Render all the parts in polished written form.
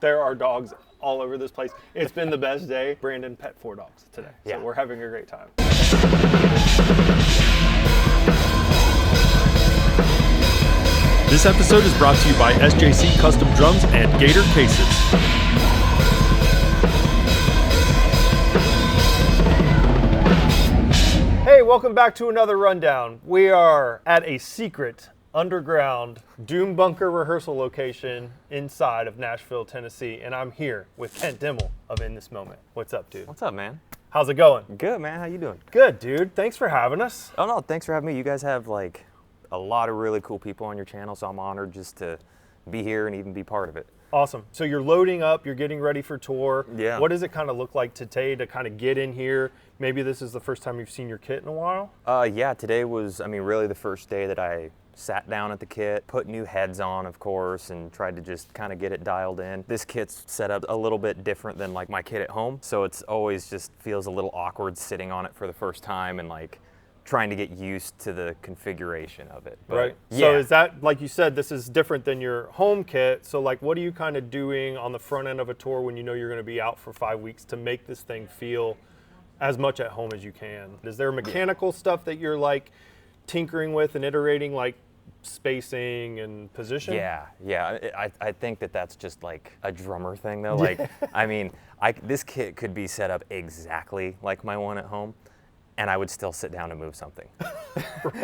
There are dogs all over this place. It's been the best day. Brandon pet 4 dogs today, so we're having a great time. This episode is brought to you by SJC Custom Drums and Gator Cases. Hey, welcome back to another rundown. We are at a secret underground Doom Bunker rehearsal location inside of Nashville, Tennessee, and I'm here with Kent Diimmel of In This Moment. What's up, dude? What's up, man? How's it going? Good, man. How you doing? Good, dude. Thanks for having us. Oh, no, thanks for having me. You guys have, like, a lot of really cool people on your channel, so I'm honored just to be here and even be part of it. Awesome. So you're loading up, you're getting ready for tour. Yeah. What does it kind of look like today to kind of get in here? Maybe this is the first time you've seen your kit in a while? Yeah, today was, really the first day that I sat down at the kit, put new heads on, of course, and tried to just kind of get it dialed in. This kit's set up a little bit different than like my kit at home, so it's always just feels a little awkward sitting on it for the first time and like trying to get used to the configuration of it. But, right. Yeah. So is that, like you said, this is different than your home kit. So like, what are you kind of doing on the front end of a tour when you know you're going to be out for 5 weeks to make this thing feel as much at home as you can? Is there mechanical stuff that you're like tinkering with and iterating, like spacing and position? Yeah. I think that's just like a drummer thing though. Like, this kit could be set up exactly like my one at home, and I would still sit down and move something.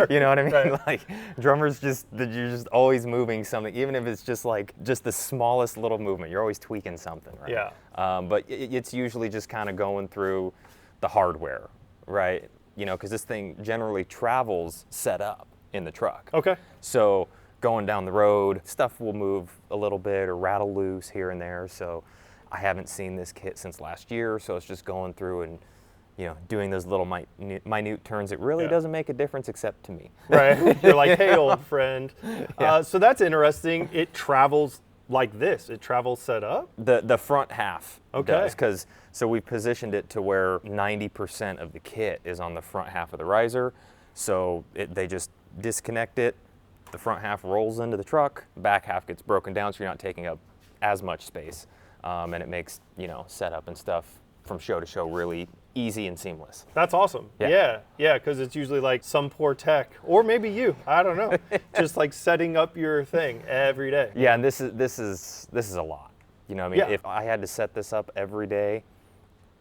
You know what I mean? Right. Like drummers you're just always moving something, even if it's just the smallest little movement. You're always tweaking something, right? Yeah. But it's usually just kind of going through the hardware, right? You know, because this thing generally travels set up in the truck. Okay. So going down the road, stuff will move a little bit or rattle loose here and there. So I haven't seen this kit since last year, so it's just going through and doing those little minute turns. It really doesn't make a difference except to me. Right. You're like, hey, old friend. Yeah. So that's interesting. It travels like this. It travels set up? The front half does, because so we positioned it to where 90% of the kit is on the front half of the riser. So they just disconnect it. The front half rolls into the truck. Back half gets broken down, so you're not taking up as much space. And it makes setup and stuff from show to show really easy and seamless. That's awesome. Yeah, because it's usually like some poor tech, or maybe you, I don't know, just like setting up your thing every day. Yeah, and this is a lot. You know, if I had to set this up every day,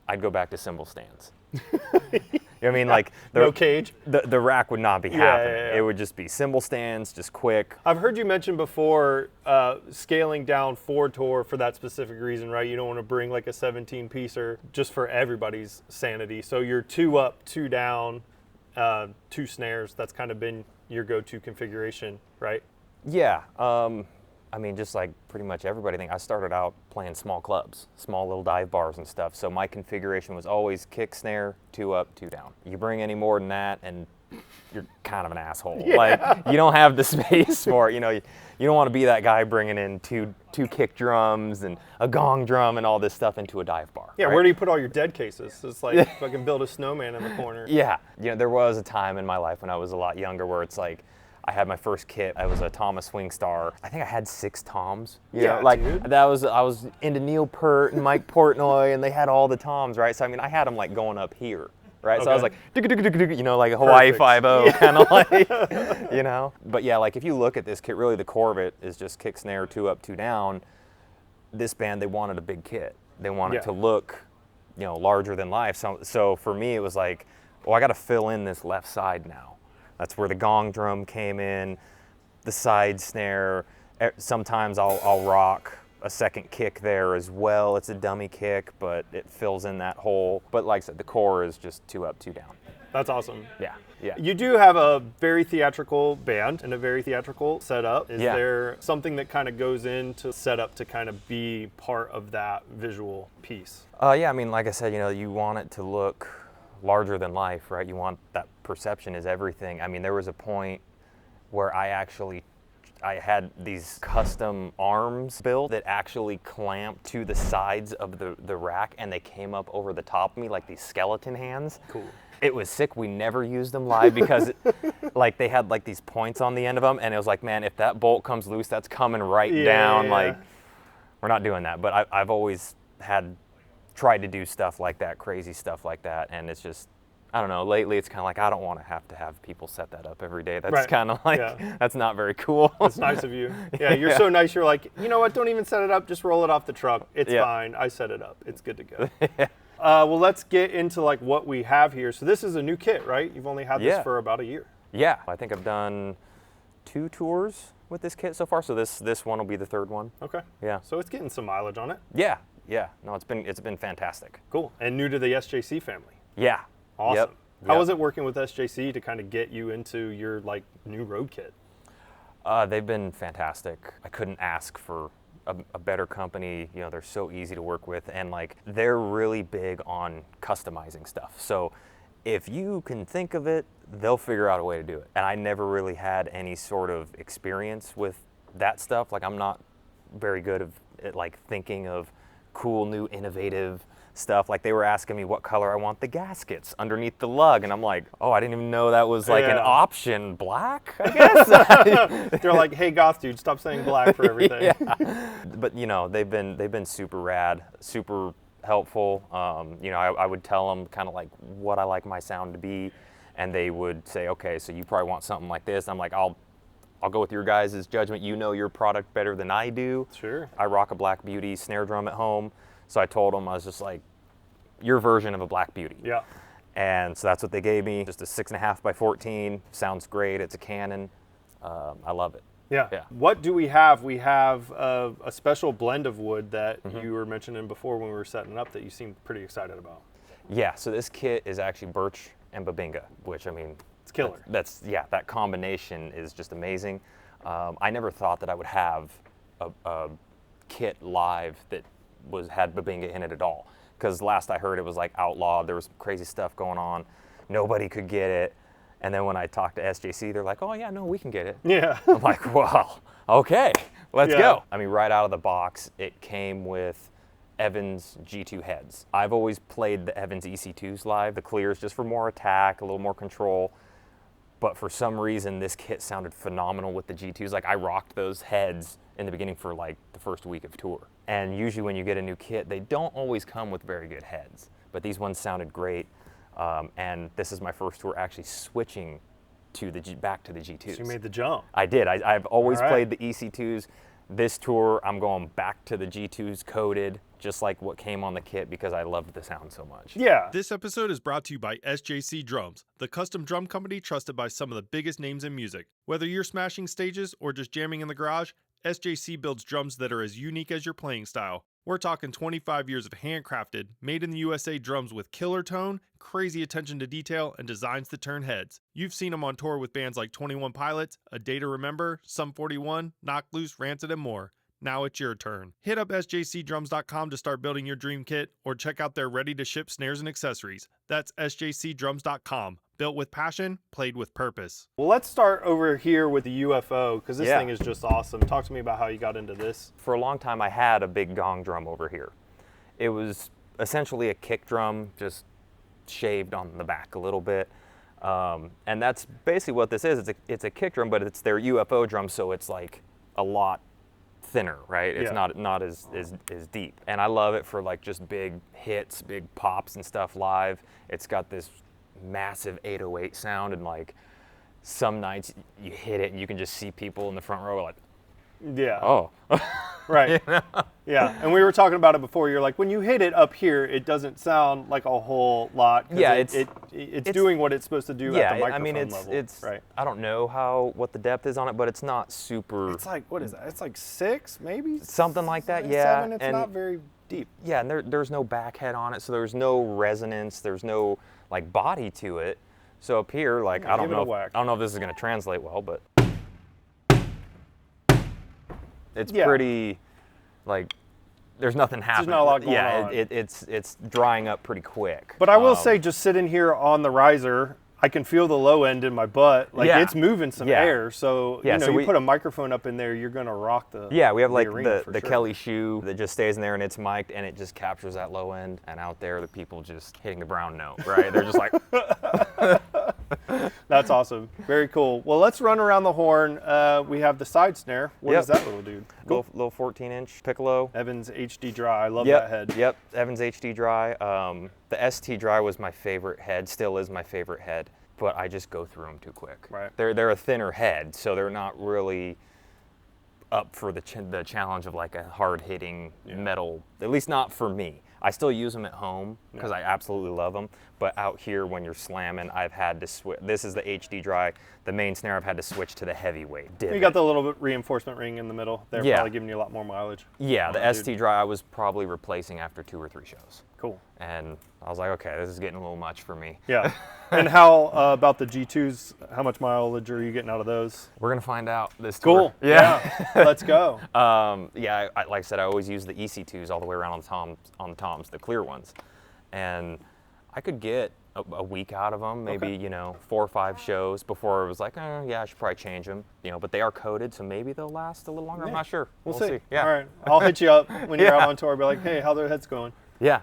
I'd go back to cymbal stands. You know what I mean? Like no cage. The rack would not be happening. It would just be cymbal stands, just quick. I've heard you mention before scaling down for tour for that specific reason, right? You don't want to bring like a 17-piecer just for everybody's sanity. So you're 2 up, 2 down, 2 snares. That's kind of been your go-to configuration, right? Yeah. Just like pretty much everybody. I started out playing small clubs, small little dive bars and stuff. So my configuration was always kick, snare, 2 up, 2 down. You bring any more than that and you're kind of an asshole. Yeah. Like you don't have the space for it. You don't want to be that guy bringing in two kick drums and a gong drum and all this stuff into a dive bar. Yeah, right? Where do you put all your dead cases? It's like fucking build a snowman in the corner. Yeah. There was a time in my life when I was a lot younger where it's like, I had my first kit. I was a Thomas Swing Star. I think I had 6 toms. Dude. I was into Neil Peart and Mike Portnoy, and they had all the toms, right? So I had them like going up here, right? So I was like, like a Hawaii 5-0 kind of like, But yeah, like if you look at this kit, really the core of it is just kick, snare, 2 up, 2 down. This band, they wanted a big kit. They wanted to look, larger than life. So for me, it was like, well, I got to fill in this left side now. That's where the gong drum came in, the side snare. Sometimes I'll rock a second kick there as well. It's a dummy kick, but it fills in that hole. But like I said, the core is just 2 up, 2 down. That's awesome. Yeah. You do have a very theatrical band and a very theatrical setup. Is there something that kind of goes into setup to kind of be part of that visual piece? Like I said, you want it to look larger than life, right? You want that perception is everything. There was a point where I had these custom arms built that actually clamped to the sides of the rack, and they came up over the top of me like these skeleton hands. Cool. It was sick. We never used them live because they had like these points on the end of them, and it was like, man, if that bolt comes loose, that's coming right down. Like we're not doing that. But I've always tried to do stuff like that, crazy stuff like that, and it's just, I don't know, lately it's kind of like, I don't want to have people set that up every day. That's Right. kind of like, that's not very cool. That's nice of you. Yeah, you're so nice. You're like, you know what? Don't even set it up. Just roll it off the truck. It's fine. I set it up. It's good to go. Well, let's get into like what we have here. So this is a new kit, right? You've only had this for about a year. Yeah, I think I've done 2 tours with this kit so far. So this one will be the 3rd one. Okay. Yeah. So it's getting some mileage on it. Yeah. Yeah. No, it's been fantastic. Cool. And new to the SJC family. Yeah. Awesome. Yep. How was it working with SJC to kind of get you into your like new road kit? They've been fantastic. I couldn't ask for a better company. You know, they're so easy to work with, and like they're really big on customizing stuff. So if you can think of it, they'll figure out a way to do it. And I never really had any sort of experience with that stuff. Like I'm not very good at like thinking of cool, new, innovative stuff. Like they were asking me what color I want the gaskets underneath the lug, and I'm like, oh, I didn't even know that was like an option. Black, I guess. They're like, hey, goth dude, stop saying black for everything. Yeah. But you know, they've been super rad, super helpful. You know, I would tell them kind of like what I like my sound to be, and they would say, okay, so you probably want something like this. I'm like, I'll go with your guys' judgment. You know your product better than I do. Sure. I rock a Black Beauty snare drum at home. So I told them, I was just like, your version of a Black Beauty. Yeah. And so that's what they gave me, just a 6.5 by 14. Sounds great, it's a Canon. I love it. Yeah. Yeah. What do we have? We have a special blend of wood that you were mentioning before when we were setting it up that you seemed pretty excited about. Yeah, so this kit is actually birch and babinga, which I mean, it's killer. That combination is just amazing. I never thought that I would have a kit live that had babinga in it at all, because last I heard it was like outlawed. There was crazy stuff going on, nobody could get it, and then when I talked to SJC, they're like, oh yeah, no, we can get it. Yeah. I'm like, well, okay, let's go. I mean, right out of the box, it came with Evans G2 heads. I've always played the Evans EC2s live, the clears, just for more attack, a little more control. But for some reason, this kit sounded phenomenal with the G2s. Like I rocked those heads in the beginning for like the first week of tour. And usually when you get a new kit, they don't always come with very good heads, but these ones sounded great. And this is my first tour actually switching to back to the G2s. So you made the jump. I did. I've always played the EC2s. This tour, I'm going back to the G2s coated, just like what came on the kit, because I loved the sound so much. Yeah. This episode is brought to you by SJC Drums, the custom drum company trusted by some of the biggest names in music. Whether you're smashing stages or just jamming in the garage, SJC builds drums that are as unique as your playing style. We're talking 25 years of handcrafted, made in the USA drums with killer tone, crazy attention to detail, and designs that turn heads. You've seen them on tour with bands like 21 Pilots, A Day to Remember, Sum 41, Knock Loose, Rancid, and more. Now it's your turn. Hit up sjcdrums.com to start building your dream kit, or check out their ready-to-ship snares and accessories. That's sjcdrums.com. Built with passion, played with purpose. Well, let's start over here with the UFO, because this thing is just awesome. Talk to me about how you got into this. For a long time, I had a big gong drum over here. It was essentially a kick drum, just shaved on the back a little bit. And that's basically what this is. It's a kick drum, but it's their UFO drum, so it's like a lot thinner, right? It's not as deep. And I love it for like just big hits, big pops and stuff live. It's got this massive 808 sound, and like some nights you hit it and you can just see people in the front row like, oh. Right. You know? Yeah, and we were talking about it before. You're like, when you hit it up here, it doesn't sound like a whole lot. Yeah, it's doing what it's supposed to do at the microphone I mean, level. Right. I don't know what the depth is on it, but it's not super. It's like, what is that? It's like 6, maybe? Something like that, yeah. 7, it's not very deep. Yeah, and there's no back head on it, so there's no resonance, there's no like body to it. So up here, like, I don't know if this is gonna translate well, but it's pretty, like, there's nothing happening. There's not a lot going on. It's drying up pretty quick. But I will say, just sitting here on the riser, I can feel the low end in my butt. Like, it's moving some air. So, you put a microphone up in there, you're going to rock the Yeah, we have like the the Kelly shoe that just stays in there and it's mic'd and it just captures that low end. And out there, the people just hitting the brown note, right? They're just like... That's awesome. Very cool. Well, let's run around the horn. We have the side snare. What is that little dude? Cool. Little 14-inch piccolo. Evans HD Dry. I love that head. Yep, Evans HD Dry. The ST Dry was my favorite head, still is my favorite head, but I just go through them too quick. Right. They're a thinner head, so they're not really up for the challenge of like a hard-hitting metal, at least not for me. I still use them at home because I absolutely love them, but out here when you're slamming, I've had to switch. This is the HD Dry. The main snare, I've had to switch to the heavyweight. You got the little bit reinforcement ring in the middle. They're probably giving you a lot more mileage. Yeah, the ST Dry I was probably replacing after 2 or 3 shows. Cool. And I was like, okay, this is getting a little much for me. Yeah. And how about the G2s? How much mileage are you getting out of those? We're gonna find out this tour. Cool. Yeah. Let's go. Yeah, like I said, I always use the EC2s all the way around on the toms, the clear ones, and I could get a week out of them, maybe 4 or 5 shows before it was like, yeah, I should probably change them. But they are coated, so maybe they'll last a little longer. I'm not sure. We'll see. Yeah. All right. I'll hit you up when you're out on tour. Be like, hey, how their heads going? Yeah.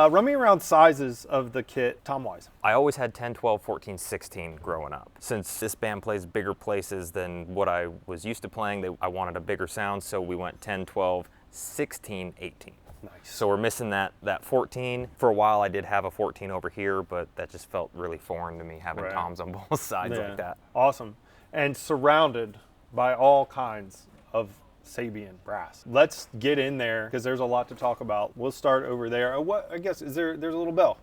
Run me around sizes of the kit, tom-wise. I always had 10, 12, 14, 16 growing up. Since this band plays bigger places than what I was used to playing, I wanted a bigger sound, so we went 10, 12, 16, 18. Nice. So we're missing that 14. For a while I did have a 14 over here, but that just felt really foreign to me, having toms on both sides like that. Awesome. And surrounded by all kinds of Sabian brass. Let's get in there because there's a lot to talk about. We'll start over there. What I guess there's a little bell.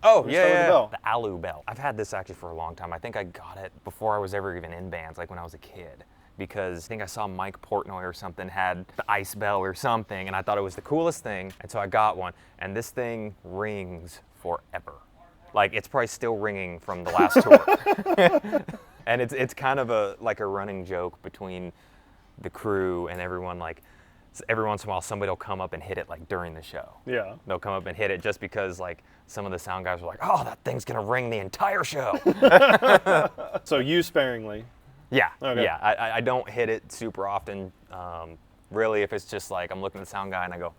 Oh, yeah. The Alu bell. I've had this actually for a long time. I think I got it before I was ever even in bands, like when I was a kid. Because I think I saw Mike Portnoy or something had the ice bell or something, and I thought it was the coolest thing, and so I got one. And this thing rings forever. Like, it's probably still ringing from the last tour. And it's kind of a running joke between the crew and everyone. Like, every once in a while somebody will come up and hit it like during the show. Yeah. They'll come up and hit it just because like some of the sound guys are like, oh, that thing's gonna ring the entire show. So use sparingly. Yeah. Okay. Yeah. I don't hit it super often. Really, if it's just like I'm looking at the sound guy and I go,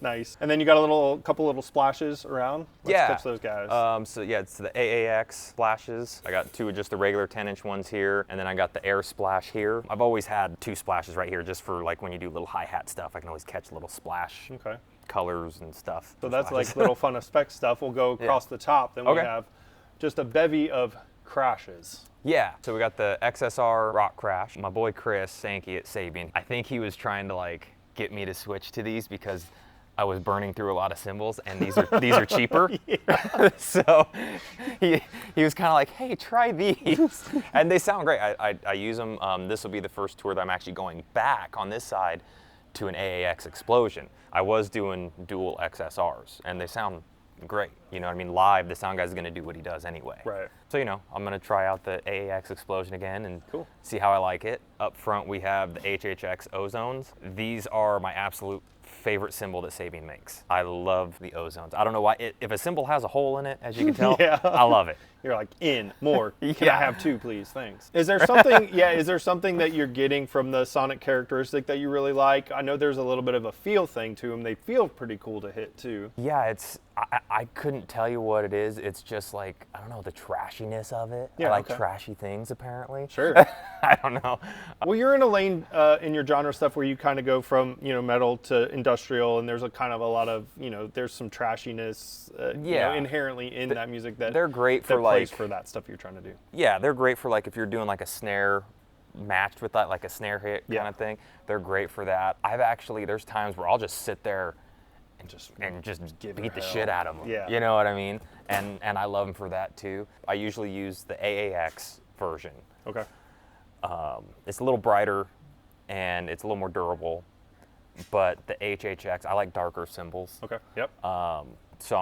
Nice. And then you got a couple little splashes around. Let's pitch those guys. So yeah, it's the AAX splashes. I got 2 of just the regular 10-inch ones here, and then I got the air splash here. I've always had 2 splashes right here just for like when you do little hi-hat stuff. I can always catch a little splash. Okay. Colors and stuff. So that's like little fun effect stuff. We'll go across the top. Then we have just a bevy of crashes. Yeah, so we got the XSR Rock Crash. My boy Chris Sankey at Sabian, I think he was trying to like get me to switch to these because I was burning through a lot of cymbals and these are cheaper. So he was kind of like, hey, try these. And they sound great. I use them. This will be the first tour that I'm actually going back on this side to an AAX Explosion. I was doing dual XSRs and they sound great. You know what I mean? Live, the sound guy's going to do what he does anyway. Right. So, I'm going to try out the AAX Explosion again and see how I like it. Up front, we have the HHX Ozones. These are my absolute favorite cymbal that Sabian makes. I love the Ozones. I don't know why. If a cymbal has a hole in it, as you can tell, I love it. You're like, more. Can I have 2, please? Thanks. Is there something, is there something that you're getting from the sonic characteristic that you really like? I know there's a little bit of a feel thing to them. They feel pretty cool to hit, too. Yeah, I couldn't tell you what it is. It's just like, I don't know, the trashiness of it. I like trashy things, apparently. Sure. I don't know. Well, you're in a lane in your genre stuff where you kind of go from, metal to industrial, and there's a kind of a lot of, there's some trashiness inherently in that music that they're great for like for that stuff you're trying to do. Yeah, they're great for like if you're doing like a snare matched with that, like a snare hit kind of thing. They're great for that. There's times where I'll just sit there and just beat the shit out of them. Yeah. You know what I mean? And I love them for that too. I usually use the AAX version. Okay. It's a little brighter and it's a little more durable, but the HHX, I like darker cymbals. Okay. Yep. So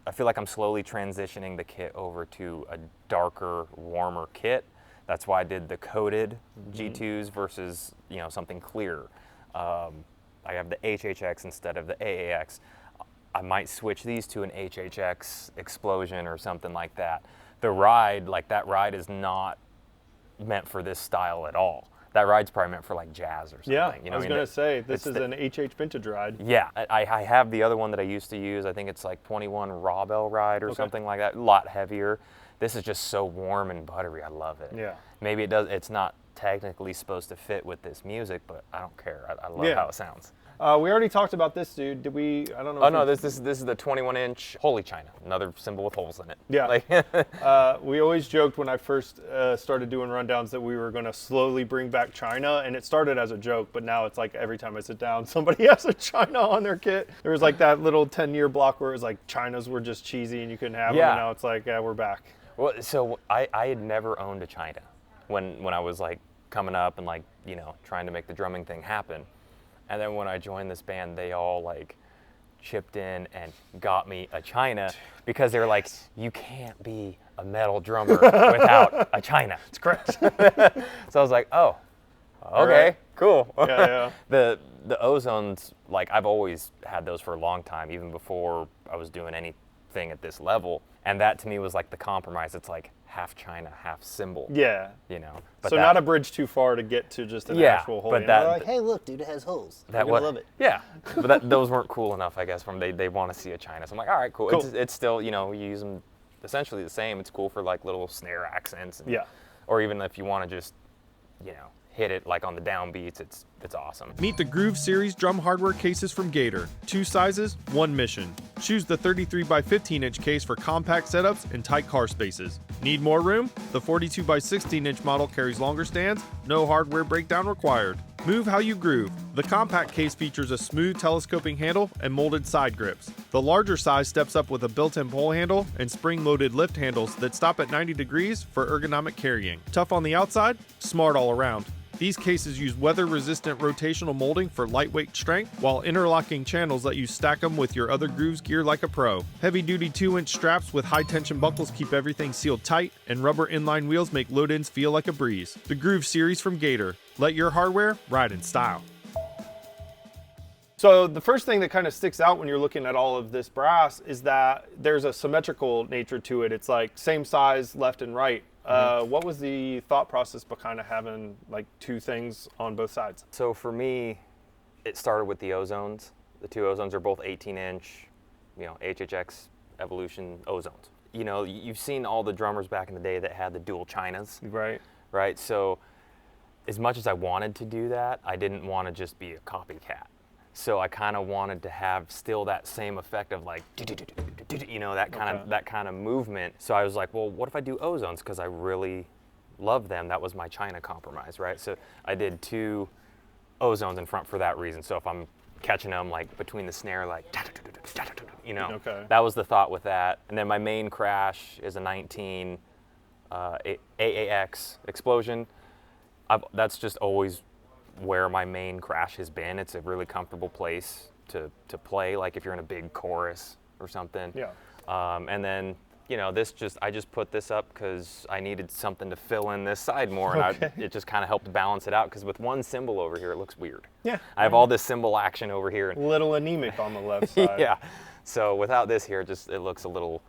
I feel like I'm slowly transitioning the kit over to a darker, warmer kit. That's why I did the coated G2s versus, something clear. I have the HHX instead of the AAX. I might switch these to an HHX Explosion or something like that. the ride, like that ride is not meant for this style at all. That ride's probably meant for like jazz or something. Yeah, You know, I was going to say, this is an HH vintage ride. Yeah, I have the other one that I used to use. I think it's like 21 Raw Bell ride or something like that, a lot heavier. This is just so warm and buttery. I love it. Yeah. Maybe it's not technically supposed to fit with this music, but I don't care. I love how it sounds. We already talked about this, dude. Did we? I don't know. Oh no, this is the 21-inch Holy China, another cymbal with holes in it. Yeah. Like, we always joked when I first started doing rundowns that we were going to slowly bring back China, and it started as a joke, but now it's like every time I sit down, somebody has a China on their kit. There was like that little 10-year block where it was like Chinas were just cheesy and you couldn't have them, and now it's like, yeah, we're back. Well, so I had never owned a China when I was like coming up and like, you know, trying to make the drumming thing happen. And then when I joined this band, they all like chipped in and got me a China because they were like, you can't be a metal drummer without a China. It's correct. So I was like, oh, okay, right. cool. Yeah. The Ozones, like I've always had those for a long time, even before I was doing anything at this level. And that to me was like the compromise. It's like half China, half cymbal. Yeah. You know. But so not a bridge too far to get to just an actual hole. But They're like, hey, look, dude, it has holes. That You're gonna love it. Yeah. But those weren't cool enough, I guess. They want to see a China. So I'm like, all right, cool. It's still, you know, you use them essentially the same. It's cool for like little snare accents. And, or even if you want to just, you know, hit it like on the downbeats, it's awesome. Meet the Groove Series drum hardware cases from Gator. 2 sizes, 1 mission. Choose the 33 by 15 inch case for compact setups and tight car spaces. Need more room? The 42 by 16 inch model carries longer stands, no hardware breakdown required. Move how you groove. The compact case features a smooth telescoping handle and molded side grips. The larger size steps up with a built-in pole handle and spring-loaded lift handles that stop at 90 degrees for ergonomic carrying. Tough on the outside, smart all around. These cases use weather-resistant rotational molding for lightweight strength, while interlocking channels let you stack them with your other grooves gear like a pro. Heavy-duty 2-inch straps with high-tension buckles keep everything sealed tight, and rubber inline wheels make load ends feel like a breeze. The Groove Series from Gator. Let your hardware ride in style. So the first thing that kind of sticks out when you're looking at all of this brass is that there's a symmetrical nature to it. It's like same size left and right. What was the thought process behind having like 2 things on both sides? So for me, it started with the Ozones. The 2 Ozones are both 18-inch, you know, HHX Evolution Ozones. You know, you've seen all the drummers back in the day that had the dual Chinas. Right? So as much as I wanted to do that, I didn't want to just be a copycat. So I kind of wanted to have still that same effect of like, you know, that kind of movement. So I was like, well, what if I do Ozones? Because I really love them. That was my China compromise, right? So I did 2 Ozones in front for that reason. So if I'm catching them like between the snare, like, you know, that was the thought with that. And then my main crash is a 19 AAX Explosion. That's just always where my main crash has been. It's a really comfortable place to play, like if you're in a big chorus or something. And then, you know, I just put this up because I needed something to fill in this side more, and it just kind of helped balance it out, because with one cymbal over here, it looks weird. I have all this cymbal action over here. A little anemic on the left side. So without this here, it looks a little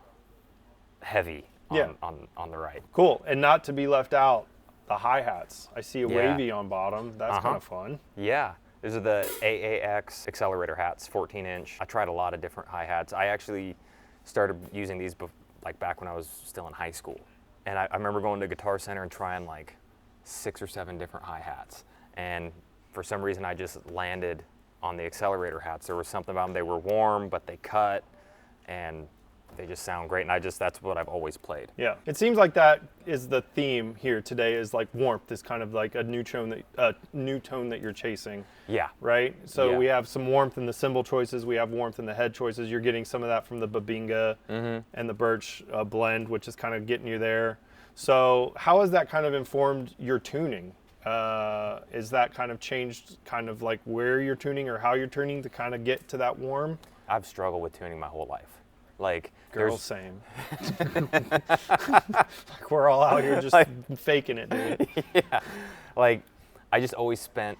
heavy on the right. Cool, and not to be left out, the hi-hats. I see a wavy on bottom. That's kind of fun. Yeah. These are the AAX accelerator hats, 14-inch. I tried a lot of different hi-hats. I actually started using these like back when I was still in high school. And I remember going to Guitar Center and trying like 6 or 7 different hi-hats. And for some reason, I just landed on the accelerator hats. There was something about them. They were warm, but they cut, and they just sound great, and that's what I've always played. Yeah, it seems like that is the theme here today, is like warmth is kind of like a new tone that you're chasing. Right? So we have some warmth in the cymbal choices, we have warmth in the head choices. You're getting some of that from the Babinga and the Birch blend, which is kind of getting you there. So how has that kind of informed your tuning? Is that kind of changed kind of like where you're tuning or how you're tuning to kind of get to that warm? I've struggled with tuning my whole life. Like, girl, same. Like we're all out here just faking it, dude. Like I just always spent.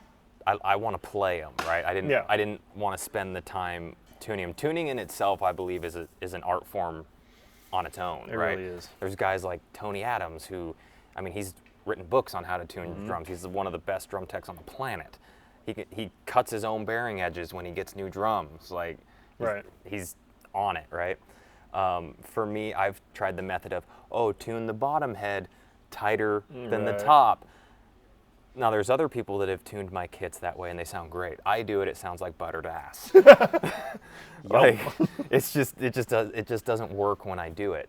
I want to play them, right? I didn't want to spend the time tuning them. Tuning in itself, I believe, is an art form on its own, It right? really is. There's guys like Tony Adams who, I mean, he's written books on how to tune drums. He's one of the best drum techs on the planet. He cuts his own bearing edges when he gets new drums. Like, he's on it, right? For me, I've tried the method of, tune the bottom head tighter than the top. Now, there's other people that have tuned my kits that way, and they sound great. I do it; it sounds like buttered ass. Like, it just doesn't work when I do it.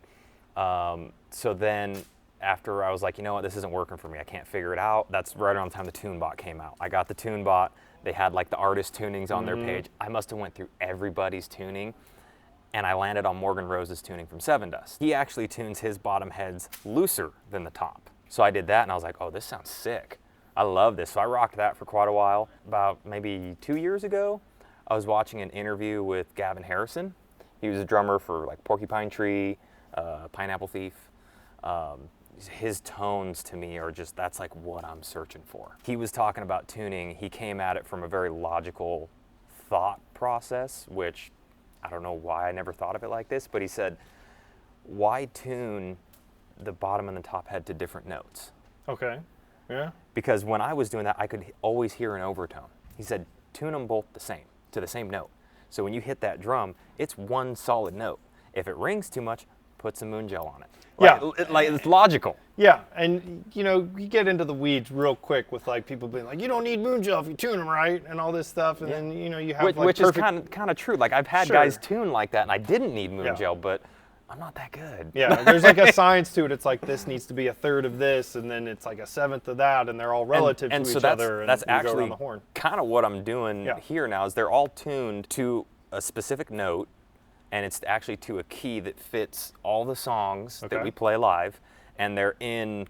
So then, after I was like, you know what, this isn't working for me. I can't figure it out. That's right around the time the TuneBot came out. I got the TuneBot. They had like the artist tunings on their page. I must have went through everybody's tuning, and I landed on Morgan Rose's tuning from Seven Dust. He actually tunes his bottom heads looser than the top. So I did that, and I was like, oh, this sounds sick. I love this. So I rocked that for quite a while. About maybe 2 years ago, I was watching an interview with Gavin Harrison. He was a drummer for like Porcupine Tree, Pineapple Thief. His tones to me are just, that's like what I'm searching for. He was talking about tuning. He came at it from a very logical thought process, which I don't know why I never thought of it like this, but he said, why tune the bottom and the top head to different notes? Okay, yeah. Because when I was doing that, I could always hear an overtone. He said, tune them both the same, to the same note. So when you hit that drum, it's one solid note. If it rings too much, put some moon gel on it. It's logical. Yeah, and you know, you get into the weeds real quick with like people being like, you don't need moon gel if you tune them right, and all this stuff, and then you know you have which is kind of true. Like I've had guys tune like that, and I didn't need moon gel, but I'm not that good. Yeah, there's like a science to it. It's like this needs to be a third of this, and then it's like a seventh of that, and they're all relative to each other. And that's actually the horn. Kind of what I'm doing here now. Is they're all tuned to a specific note, and it's actually to a key that fits all the songs that we play live, and they're in,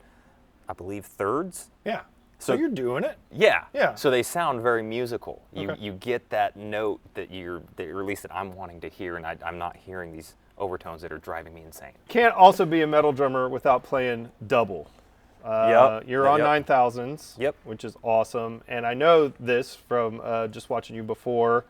I believe, thirds. Yeah. So you're doing it. Yeah. Yeah. So they sound very musical. You get that note that you're released that I'm wanting to hear, and I'm not hearing these overtones that are driving me insane. Can't also be a metal drummer without playing double. You're on 9000s, which is awesome. And I know this from just watching you before.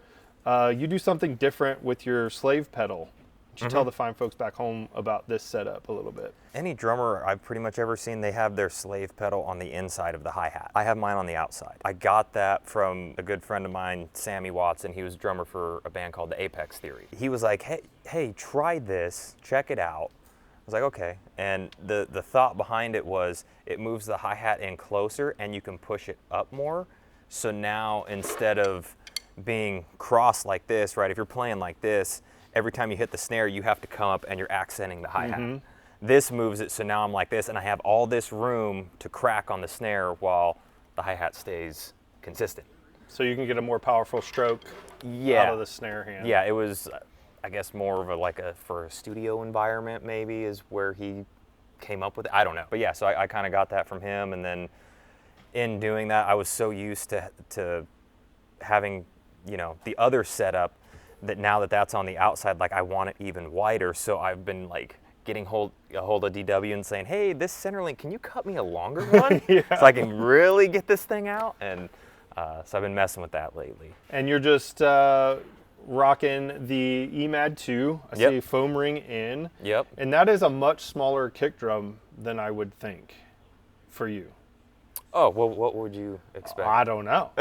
You do something different with your slave pedal. Would you tell the fine folks back home about this setup a little bit? Any drummer I've pretty much ever seen, they have their slave pedal on the inside of the hi-hat. I have mine on the outside. I got that from a good friend of mine, Sammy Watson. He was a drummer for a band called the Apex Theory. He was like, hey, try this, check it out. I was like, okay. And the thought behind it was it moves the hi-hat in closer and you can push it up more. So now instead of being crossed like this, right, if you're playing like this, every time you hit the snare, you have to come up and you're accenting the hi-hat. This moves it, so now I'm like this, and I have all this room to crack on the snare while the hi-hat stays consistent. So you can get a more powerful stroke out of the snare hand. Yeah, it was, I guess, more of for a studio environment maybe is where he came up with it. I don't know. But yeah, so I kind of got that from him, and then in doing that, I was so used to having, you know, the other setup that now that that's on the outside, like I want it even wider. So I've been like getting a hold of DW and saying, hey, this center link, can you cut me a longer one? So I can really get this thing out. And so I've been messing with that lately. And you're just rocking the EMAD 2. I see foam ring in. Yep. And that is a much smaller kick drum than I would think for you. Oh, well, what would you expect? I don't know.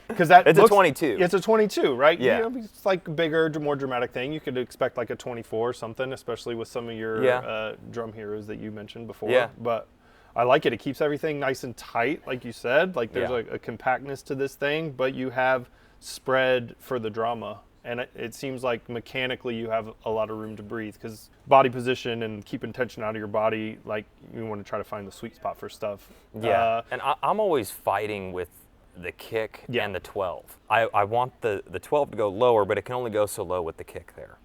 Because that it's a 22. It's a 22, right? Yeah. You know, it's like a bigger, more dramatic thing. You could expect like a 24 or something, especially with some of your drum heroes that you mentioned before. Yeah. But I like it. It keeps everything nice and tight, like you said. Like there's a compactness to this thing, but you have spread for the drama. And it seems like mechanically you have a lot of room to breathe, because body position and keeping tension out of your body, like you want to try to find the sweet spot for stuff. Yeah, and I'm always fighting with the kick and the 12. I want the 12 to go lower, but it can only go so low with the kick there.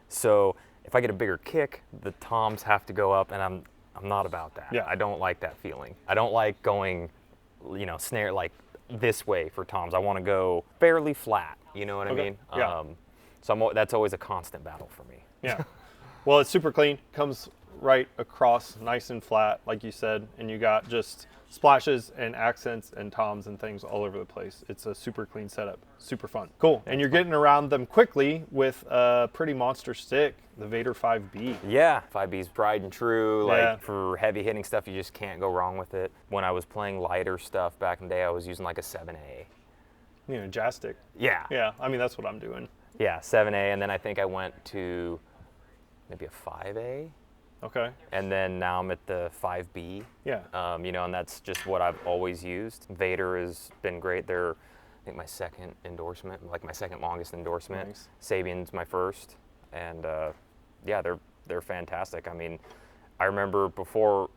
So if I get a bigger kick, the toms have to go up, and I'm not about that. Yeah. I don't like that feeling. I don't like going, you know, snare like this way for toms. I want to go fairly flat. You know what I mean? Yeah. So that's always a constant battle for me. Yeah. Well, it's super clean. Comes right across, nice and flat, like you said, and you got just splashes and accents and toms and things all over the place. It's a super clean setup, super fun. Cool, and you're getting around them quickly with a pretty monster stick, the Vater 5B. Yeah, 5B's tried and true. Yeah. Like for heavy hitting stuff, you just can't go wrong with it. When I was playing lighter stuff back in the day, I was using like a 7A. You know, jazz stick. Yeah. Yeah, I mean, that's what I'm doing. Yeah, 7A, and then I think I went to maybe a 5A. Okay. And then now I'm at the 5B. Yeah. You know, and that's just what I've always used. Vater has been great. They're, I think, my second endorsement, like my second longest endorsement. Nice. Sabian's my first, and yeah, they're fantastic. I mean, I remember before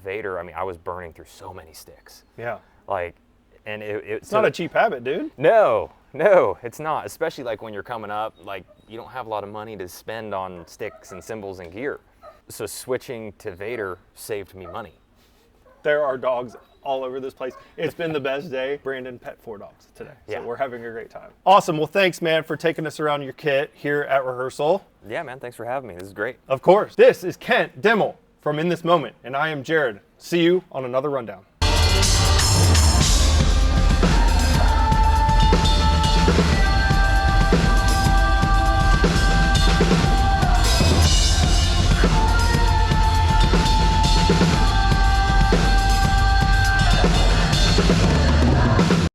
Vater, I mean, I was burning through so many sticks. Yeah. Like, and It's not a cheap habit, dude. No, it's not. Especially like when you're coming up, like you don't have a lot of money to spend on sticks and cymbals and gear. So switching to Vater saved me money. There are dogs all over this place. It's been the best day. Brandon pet 4 dogs today, so Yeah. we're having a great time. Awesome. Well, thanks, man, for taking us around your kit here at rehearsal. Yeah, man, thanks for having me. This is great. Of course. This is Kent Diimmel from In This Moment, and I am Jared. See you on another rundown.